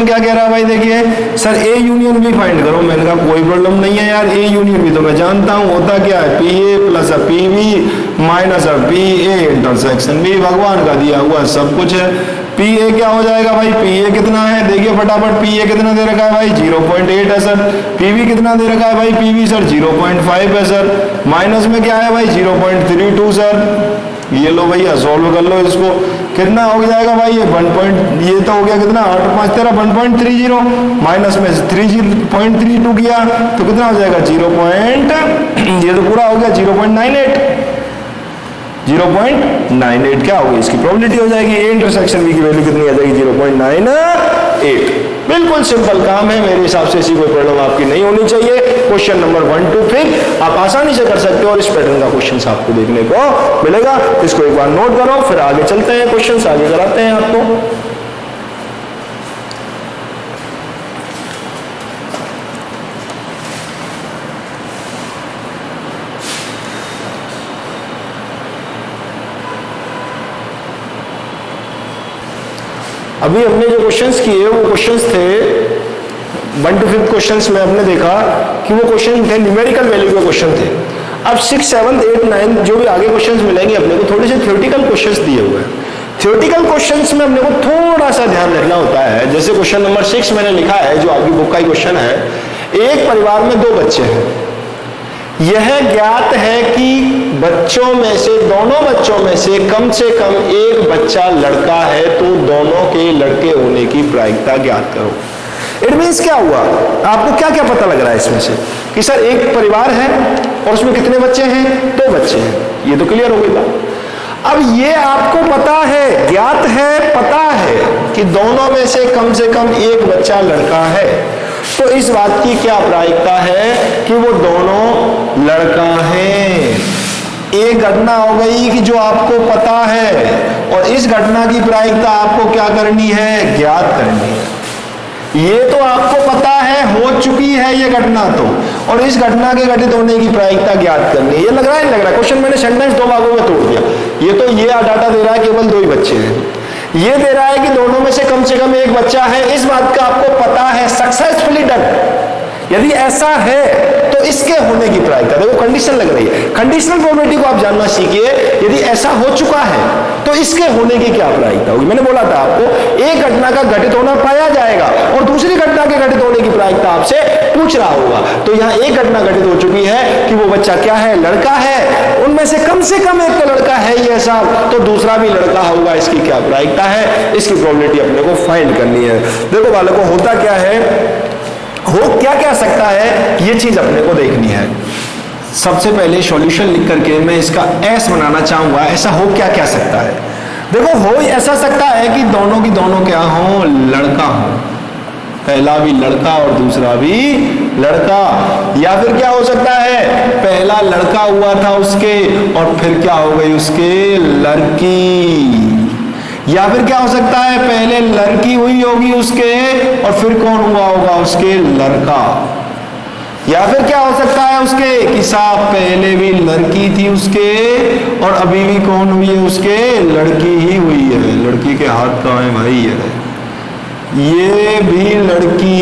क्या कह रहा है भाई? देखिए sir A union B find करो। मैंने कहा कोई प्रॉब्लम नहीं है यार, ए यूनियन बी तो मैं जानता हूं होता क्या है? P A plus P B minus P A intersection B. भगवान का दिया हुआ सब कुछ है। पी ए क्या हो जाएगा भाई? पी ए कितना है? देखिए फटाफट, पी ए कितना दे रखा है भाई? 0.8 है सर। पी बी कितना दे रखा है भाई? पी बी सर 0.5 है सर। माइनस में क्या है भाई? 0.32 सर। ये लो भैया सॉल्व कर लो इसको। कितना हो जाएगा भाई? ये तो हो गया कितना? 8 5 13 1.30 माइनस में 0.32 किया तो कितना हो जाएगा? ये तो पूरा हो गया 0.98। 0.98 क्या होगी? इसकी प्रोबेबिलिटी हो जाएगी। ए इंटरसेक्शन बी की वैल्यू कितनी आ जाएगी? 0.98। बिल्कुल सिंपल काम है। मेरे हिसाब से ऐसी कोई प्रॉब्लम आपकी नहीं होनी चाहिए। क्वेश्चन नंबर 1 to 5 आप आसानी से कर सकते हो और इस पैटर्न का क्वेश्चन आपको देखने को मिलेगा। इसको एक बार नोट करो, फिर आगे चलते हैं, क्वेश्चन आगे कराते हैं आपको। अभी हमने जो क्वेश्चंस किए वो क्वेश्चंस थे 1 to 5 क्वेश्चंस में हमने देखा कि वो क्वेश्चन थे न्यूमेरिकल वैल्यू के क्वेश्चन थे। अब 6, 7, 8, 9 जो भी आगे क्वेश्चंस मिलेंगे अपने को थोड़े से थ्योरेटिकल क्वेश्चंस दिए हुए हैं। थ्योरेटिकल क्वेश्चंस में अपने को थोड़ा सा ध्यान रखना होता है। जैसे क्वेश्चन नंबर 6 मैंने लिखा है, जो आपकी बुक का ही क्वेश्चन है। एक परिवार में 2 बच्चे हैं। यह ज्ञात है कि दोनों बच्चों में से कम एक बच्चा लड़का है, तो दोनों के लड़के होने की प्रायिकता ज्ञात करो। इट मीन्स क्या हुआ? आपको क्या क्या पता लग रहा है इसमें से कि सर एक परिवार है और उसमें कितने बच्चे हैं? 2 बच्चे हैं। ये तो क्लियर हो गई बात। अब ये आपको पता है, ज्ञात है, पता है कि दोनों में से कम एक बच्चा लड़का है, तो इस बात की क्या प्रायिकता है कि वो दोनों लड़का है। एक घटना हो गई कि जो आपको पता है और इस घटना की प्रायिकता आपको क्या करनी है? ज्ञात करनी है। ये तो आपको पता है, हो चुकी है ये घटना तो, और इस घटना के घटित होने की प्रायिकता ज्ञात करनी है। ये लग रहा है नहीं लग रहा? क्वेश्चन मैंने सेंटेंस 2 भागों में तोड़ दिया। ये तो ये डाटा दे रहा है केवल 2 ही बच्चे हैं। ये दे रहा है कि दोनों में से कम एक बच्चा है। इस बात का आपको पता है, सक्सेसफुली डन। यदि ऐसा है तो इसके होने की प्रायिकता, देखो कंडीशन लग रही है, कंडीशनल प्रोबेबिलिटी को आप जानना सीखिए। यदि ऐसा हो चुका है तो इसके होने की क्या प्रायिकता होगी? मैंने बोला था आपको एक घटना का घटित होना पाया जाएगा और दूसरी घटना के घटित होने की प्रायिकता आपसे पूछ रहा होगा। तो यहाँ एक घटना घटित हो चुकी है कि वो बच्चा क्या है? लड़का है। उनमें से कम एक तो लड़का है ये साहब, तो दूसरा भी लड़का होगा। इसकी क्या प्रायिकता है? इसकी प्रोबेबिलिटी अपने को फाइंड करनी है। देखो बालकों, होता क्या है, हो क्या सकता है, ये चीज अपने को देखनी है। सबसे पहले सॉल्यूशन लिख करके मैं इसका एस बनाना चाहूंगा। ऐसा हो क्या सकता है? देखो हो ऐसा सकता है कि दोनों की दोनों क्या हो? लड़का हो। पहला भी लड़का और दूसरा भी लड़का। या फिर क्या हो सकता है? पहला लड़का हुआ था उसके और फिर क्या हो गई उसके? लड़की। या फिर क्या हो सकता है? पहले लड़की हुई होगी उसके और फिर कौन हुआ होगा? उसके लड़का। या फिर क्या हो सकता है उसके कि साहब पहले भी लड़की थी उसके और अभी भी कौन हुई है उसके, लड़की ही हुई है। लड़की के हाथ कहाँ है भाई, ये भी लड़की।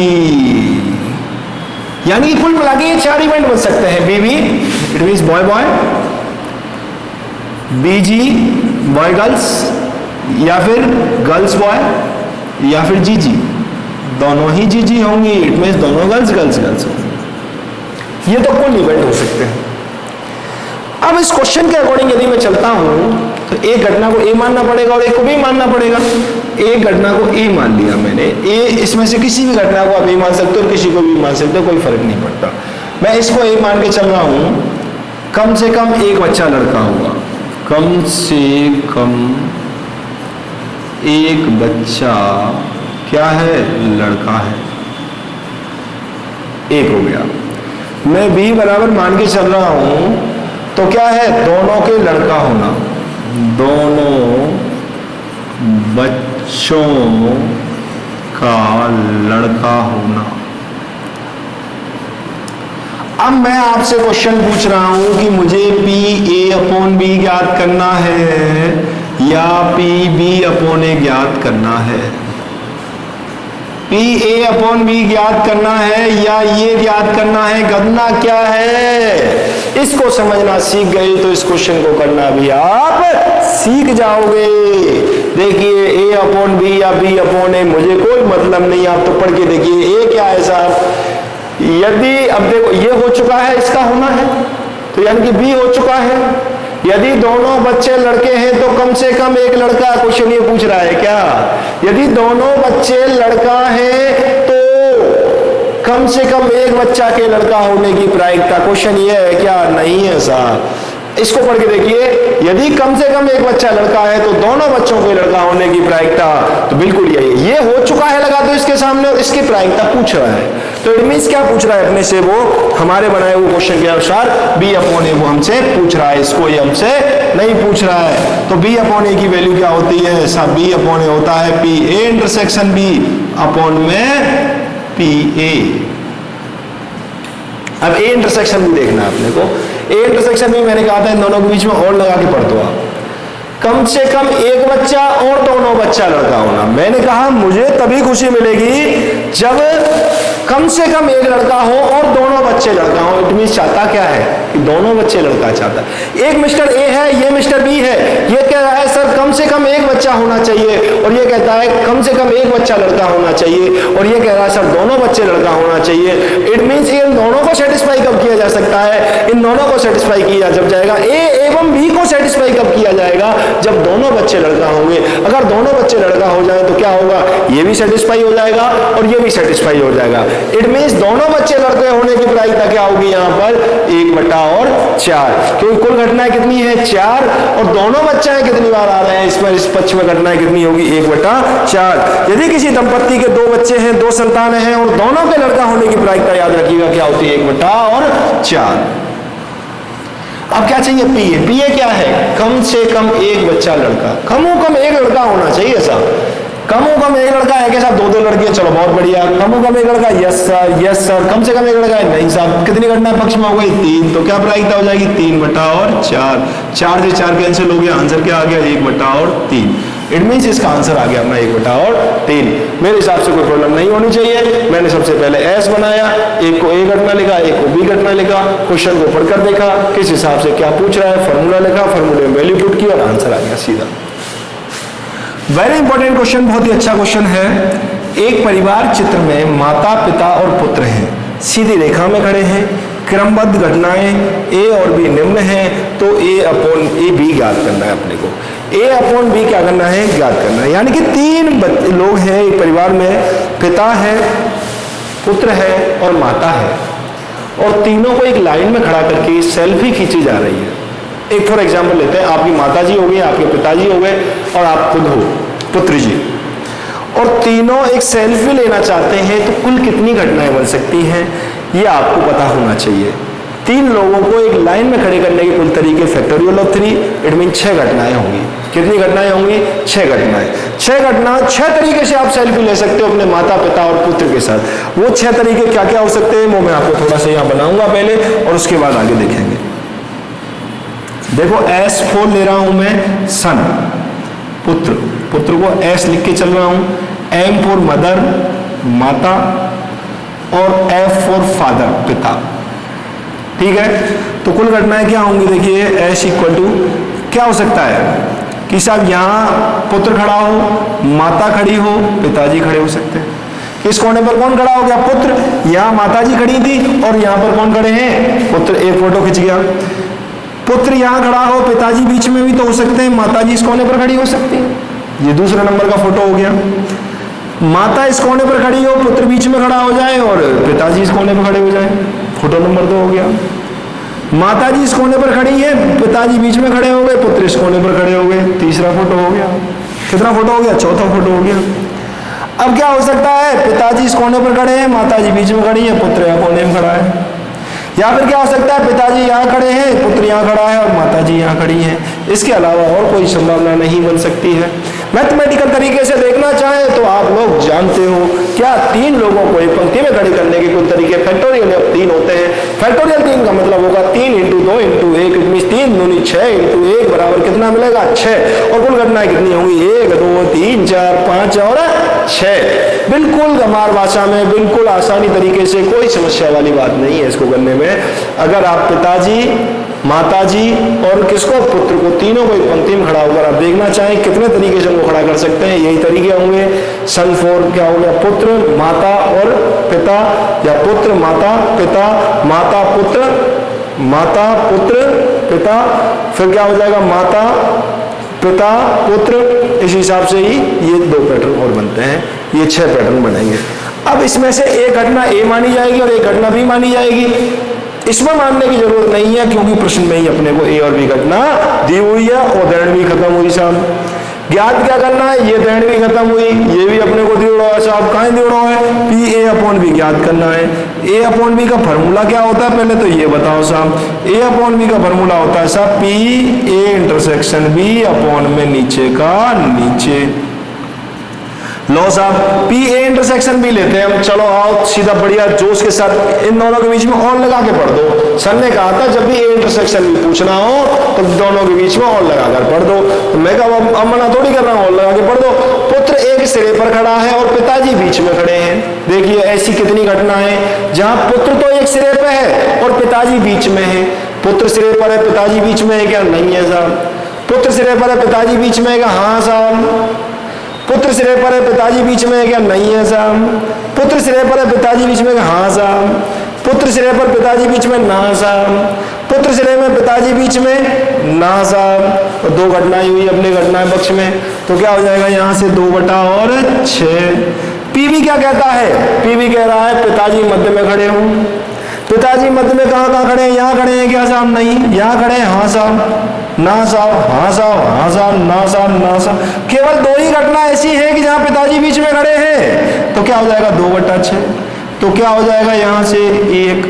यानी कुल मिला के ये 4 इवेंट बन सकते हैं। BB it means boy boy, BG boy girls, या फिर गर्ल्स बॉय, या फिर जीजी, दोनों ही जीजी होंगी, इट मीन्स दोनों गर्ल्स गर्ल्स गर्ल्स होंगी। ये तो कुल इवेंट हो सकते हैं। अब इस क्वेश्चन के अकॉर्डिंग यदि मैं चलता हूं तो एक घटना को ए मानना पड़ेगा और एक को बी मानना पड़ेगा। एक घटना को ए मान लिया मैंने, ए इसमें से किसी भी घटना को आप ए मान सकते हो और किसी को भी मान सकते हो, कोई फर्क नहीं पड़ता। मैं इसको ए मान के चल रहा हूं, कम से कम एक बच्चा लड़का होगा, कम से कम एक बच्चा क्या है, लड़का है। एक हो गया। मैं बी बराबर मान के चल रहा हूं तो क्या है, दोनों के लड़का होना, दोनों बच्चों का लड़का होना। अब मैं आपसे क्वेश्चन पूछ रहा हूं कि मुझे पी ए अपॉन बी ज्ञात करना है या पी बी अपॉन ए ज्ञात करना है, पी ए अपॉन बी ज्ञात करना है या ये ज्ञात करना है, करना क्या है। इसको समझना सीख गए तो इस क्वेश्चन को करना भी आप सीख जाओगे। देखिए ए अपॉन बी या बी अपॉन ए मुझे कोई मतलब नहीं, आप तो पढ़ के देखिए ए क्या है साहब। यदि अब देखो ये हो चुका है, इसका होना है तो यानी कि बी हो चुका है। यदि दोनों बच्चे लड़के हैं तो कम से कम एक लड़का, क्वेश्चन ये पूछ रहा है क्या, यदि दोनों बच्चे लड़का है तो कम से कम एक बच्चा के लड़का होने की प्रायिकता, क्वेश्चन ये है क्या, नहीं है साहब। इसको पढ़ के देखिए, यदि कम से कम एक बच्चा लड़का है तो दोनों बच्चों के लड़का होने की प्रायिकता तो बिल्कुल यही है। ये हो चुका है लगा दो इसके सामने और इसकी प्रायिकता पूछ रहा है, तो इट मींस क्या पूछ रहा है अपने से, वो हमारे बनाए हुए क्वेश्चन के अनुसार बी अपॉन ए वो हमसे पूछ रहा है, इसको ये हमसे नहीं पूछ रहा है। तो बी अपॉन ए की वैल्यू क्या होती है साहब, बी अपॉन ए होता है P A intersection B upon में पी ए। अब ए इंटरसेक्शन भी देखना है अपने को। ए इंटरसेक्शन भी मैंने कहा था इन दोनों के बीच में और लगा के पढ़ दो आप, कम से कम एक बच्चा और दोनों बच्चा लड़का होना। मैंने कहा मुझे तभी खुशी मिलेगी जब कम से कम एक लड़का हो और दोनों बच्चे लड़का हो। इट मींस चाहता क्या है कि दोनों बच्चे लड़का चाहता है। एक मिस्टर ए है, ये मिस्टर बी है, ये कह रहा है सर कम से कम एक बच्चा होना चाहिए, और ये कहता है कम से कम एक बच्चा लड़का होना चाहिए, और ये कह रहा है सर दोनों बच्चे लड़का होना चाहिए। इट मींस इन दोनों को सेटिस्फाई कब किया जा सकता है, इन दोनों को सेटिस्फाई किया जब जाएगा। ए एवं बी को सेटिस्फाई कब किया जाएगा, जब दोनों बच्चे लड़का होंगे। अगर दोनों बच्चे लड़का हो जाए तो क्या होगा, ये भी सेटिस्फाई हो जाएगा और ये भी सेटिस्फाई हो जाएगा। इट मींस दोनों बच्चे लड़के होने की प्रायिकता क्या होगी यहाँ पर, 1/4, क्योंकि कुल घटनाएं कितनी है 4 और दोनों बच्चे कितनी बार आ रहे हैं इसमें, इस पक्ष में घटनाएं कितनी होगी 1/4। यदि किसी दंपत्ति के 2 बच्चे हैं, 2 संतान हैं और दोनों के लड़का होने की प्रायिकता याद रखिएगा क्या होती है 1/4। अब क्या चाहिए, पीए। पीए क्या है, कम से कम एक बच्चा लड़का, कमों कम एक लड़का होना चाहिए साहब। कमों कम एक लड़का है क्या साहब, 2 लड़के, चलो बहुत बढ़िया। कमों कम एक लड़का, यस सर। कम से कम एक लड़का है, नहीं साहब। कितनी घटना पक्ष में हो गई 3, तो क्या प्रायिकता हो जाएगी 3/4। 4 से 4 कैंसिल हो गया, आंसर क्या आ गया 1/3। इट मीन्स इसका आंसर आ गया अपना 1/3। मेरे हिसाब से कोई प्रॉब्लम नहीं होनी चाहिए। मैंने सबसे पहले एस बनाया, एक को ए घटना लिखा, एक को बी घटना लिखा, क्वेश्चन को पढ़कर देखा किस हिसाब से क्या पूछ रहा है, फॉर्मूला लिखा, फॉर्मूले में वैल्यू पुट की और आंसर आ गया सीधा। वेरी इंपॉर्टेंट क्वेश्चन, बहुत ही अच्छा क्वेश्चन है। एक परिवार चित्र में माता पिता और पुत्र हैं, सीधी रेखा में खड़े हैं, क्रमबद्ध घटनाएं ए और बी निम्न हैं, तो ए अपॉन ए बी ज्ञात करना है अपने को। ए अपॉन बी क्या करना है, ज्ञात करना है। यानी कि 3 लोग हैं एक परिवार में, पिता है, पुत्र है और माता है, और तीनों को एक लाइन में खड़ा करके सेल्फी खींची जा रही है। एक फॉर एग्जाम्पल लेते हैं, आपकी माता जी हो गई, आपके पिताजी हो गए और आप खुद हो पुत्र जी, और तीनों एक सेल्फी लेना चाहते हैं, तो कुल कितनी घटनाएं बन सकती हैं ये आपको पता होना चाहिए। तीन लोगों को एक लाइन में खड़े करने के कुल तरीके फैक्टोरियल ऑफ 3, इट मीन 6 घटनाएं होंगी। कितनी घटनाएं होंगी? 6 घटनाएं। 6 तरीके से आप सेल्फी ले सकते हो अपने माता पिता और पुत्र के साथ। वो 6 तरीके क्या क्या हो सकते हैं वो मैं आपको थोड़ा सा यहां बनाऊंगा पहले, और उसके बाद आगे देखेंगे। देखो S4 ले रहा हूं मैं, सन पुत्र, पुत्र को S लिख के चल रहा हूं, M फॉर मदर माता, और F फॉर फादर पिता। ठीक है, तो कुल घटनाएं क्या होंगी? देखिए S इक्वल टू क्या हो सकता है कि साहब यहां पुत्र खड़ा हो, माता खड़ी हो, पिताजी खड़े हो सकते हैं। इस कोने पर कौन खड़ा हो गया? पुत्र। यहां माताजी खड़ी थी और यहां पर कौन खड़े हैं? पुत्र। एक फोटो खिंच गया। पुत्र यहां खड़ा हो, पिताजी बीच में भी तो हो सकते हैं, माताजी इस कोने पर खड़ी हो सकती है। ये दूसरा नंबर का फोटो हो गया। माता इस कोने पर खड़ी हो, पुत्र बीच में खड़ा हो जाए और पिताजी इस कोने पर खड़े हो जाए, फोटो नंबर 2 हो गया। माताजी इस कोने पर खड़ी है, पिताजी बीच में खड़े हो गए, पुत्र इस कोने पर खड़े हो गए, तीसरा फोटो हो गया। कितना फोटो हो गया? चौथा फोटो हो गया। अब क्या हो सकता है? पिताजी इस कोने पर खड़े हैं, माताजी बीच में खड़ी है, पुत्र यहाँ कोने में खड़ा है। या फिर क्या हो सकता है? पिताजी यहाँ खड़े हैं, पुत्र यहाँ खड़ा है और माताजी यहाँ खड़ी है। इसके अलावा और कोई संभावना नहीं बन सकती है। मैथमेटिकल तरीके से देखना चाहें तो आप लोग जानते हो क्या 3 लोगों को एक पंक्ति में खड़े करने के कुछ तरीके फैक्टोरियल 3 होते हैं। फैक्टोरियल 3 का मतलब होगा 3 × 2 × 1, इट मींस 3 दूनी 6 × 1 बराबर कितना मिलेगा? 6। और कुल घटनाएं कितनी होंगी? 1 2 3 4 5 और 6। बिल्कुल गंवार भाषा में बिल्कुल आसानी तरीके से, कोई समस्या वाली बात नहीं है इसको करने में। अगर आप पिताजी, माताजी और किसको? पुत्र को, तीनों को एक पंक्ति में खड़ा होकर आप देखना चाहें कितने तरीके से उनको खड़ा कर सकते हैं। यही तरीके होंगे। सन 4 क्या हो गया? पुत्र माता और पिता, या पुत्र माता पिता, माता पुत्र, माता पुत्र पिता, फिर क्या हो जाएगा? माता पिता पुत्र। इस हिसाब से ही ये 2 पैटर्न और बनते हैं, ये 6 पैटर्न बनेंगे। अब इसमें से एक घटना ए मानी जाएगी और एक घटना बी मानी जाएगी। इसमें मानने की जरूरत नहीं है क्योंकि प्रश्न में ही अपने को ए और बी घटना दी हुई है और दैण भी खत्म हुई साहब। ज्ञात क्या करना है? ये दैण भी खत्म हुई, ये भी अपने को दिया है साहब। कहाँ दिया है? पी ए अपॉन बी ज्ञात करना है। ए अपॉन बी का फॉर्मूला क्या होता है पहले तो ये बताओ साहब। ए अपॉन बी का फॉर्मूला होता है साहब P A intersection B upon में नीचे का नीचे। लो साहब पी ए इंटरसेक्शन भी लेते हैं हम। चलो आओ सीधा बढ़िया जोश के साथ इन दोनों के बीच में और लगा के पढ़ दो। सर ने कहा था जब भी ए इंटरसेक्शन भी पूछना हो तो दोनों के बीच में और लगाकर पढ़ दो। तो मैं कहा अब मना थोड़ी कर रहा हूं, और लगा के पढ़ दो। पुत्र एक सिरे पर खड़ा है और पिताजी बीच में खड़े हैं। देखिए ऐसी कितनी घटना है जहां पुत्र तो एक सिरे पे है और पिताजी बीच में है। पुत्र सिरे पर है, पिताजी बीच में है क्या? नहीं है साहब। पुत्र सिरे पर है, पिताजी बीच में है क्या? हाँ साहब। पुत्र सिरे पर है, पिताजी बीच में है क्या? नहीं है साहब। पुत्र सिरे पर है, पिताजी बीच में? हाँ साहब। पुत्र सिरे पर, पिताजी बीच में? ना साहब। पुत्र सिरे में, पिताजी बीच में? ना साहब। तो 2 घटनाएं हुई अपने घटनाएं पक्ष में, तो क्या हो जाएगा यहां से 2/6। पीवी क्या कहता है? पीवी कह रहा है पिताजी मध्य में खड़े हों। पिताजी मध्य में कहाँ खड़े हैं? यहाँ खड़े हैं क्या साहब? नहीं। यहाँ खड़े हैं? हाँ साहब। ना साहब। हाँ साहब। हाँ साहब। ना साहब। ना साहब। केवल 2 ही घटना ऐसी है कि जहां पिताजी बीच में खड़े हैं, तो क्या हो जाएगा 2/6। तो क्या हो जाएगा यहां से 1।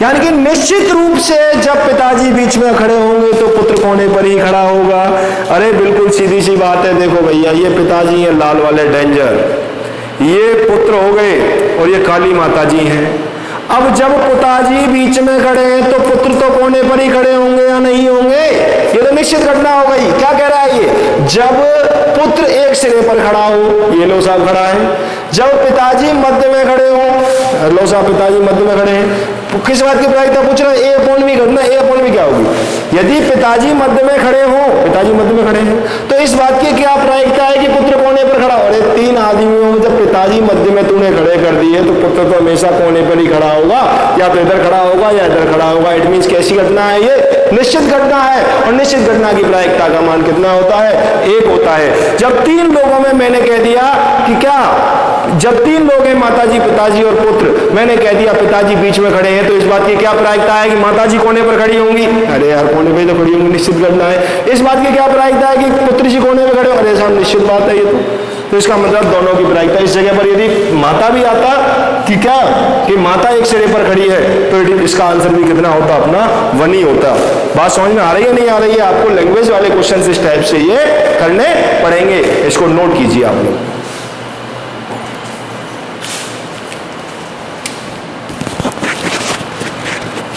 यानी कि निश्चित रूप से जब पिताजी बीच में खड़े होंगे तो पुत्र कोने पर ही खड़ा होगा। अरे बिल्कुल सीधी सी बात है। देखो भैया ये पिताजी हैं लाल वाले डेंजर, ये पुत्र हो गए और ये काली माता जी हैं। अब जब पिताजी बीच में खड़े हैं तो पुत्र तो कोने पर ही खड़े होंगे या नहीं होंगे? ये तो निश्चित घटना हो गई। क्या कह रहा है ये? जब पुत्र एक सिरे पर खड़ा हो, ये लो साहब खड़ा है। जब पिताजी मध्य में खड़े हो, लो साहब पिताजी मध्य में खड़े हैं। किस बात की प्रायिकता पूछ रहे हैं? ए अपॉन बी घटना। ए अपॉन बी क्या होगी? यदि पिताजी मध्य में खड़े हो, पिताजी मध्य में खड़े हैं, तो इस बात की क्या प्रायिकता है कि पुत्र कोने पर खड़ा हो? अरे 3 आदमियों में जब पिताजी मध्य में तूने खड़े कर दिए तो पुत्र तो हमेशा कोने पर ही खड़ा होगा, या तो इधर खड़ा होगा या इधर खड़ा होगा। इट मींस कैसी घटना है? ये निश्चित घटना है। और निश्चित घटना की प्रायिकता का मान कितना होता है? 1 होता है। जब 3 लोगों में मैंने कह दिया कि क्या, जब 3 लोग हैं माताजी पिताजी और पुत्र, मैंने कह दिया पिताजी बीच में खड़े हैं, तो इस बात की क्या प्रायिकता है कि माताजी कोने पर खड़ी होंगी? अरे यार कोने पे तो खड़ी होंगी, निश्चित घटना है। इस बात की क्या प्रायिकता है कि पुत्र जी कोने में खड़े हो? अरे साहब निश्चित बात है ये तो इसका मतलब दोनों की प्रायिकता। इस जगह पर यदि माता भी आता कि क्या कि माता एक सिरे पर खड़ी है, तो इसका आंसर भी कितना होता अपना 1 ही होता। बात समझ में आ रही है नहीं आ रही है? आपको लैंग्वेज वाले क्वेश्चन इस टाइप से ये करने पड़ेंगे, इसको नोट कीजिए आप लोग।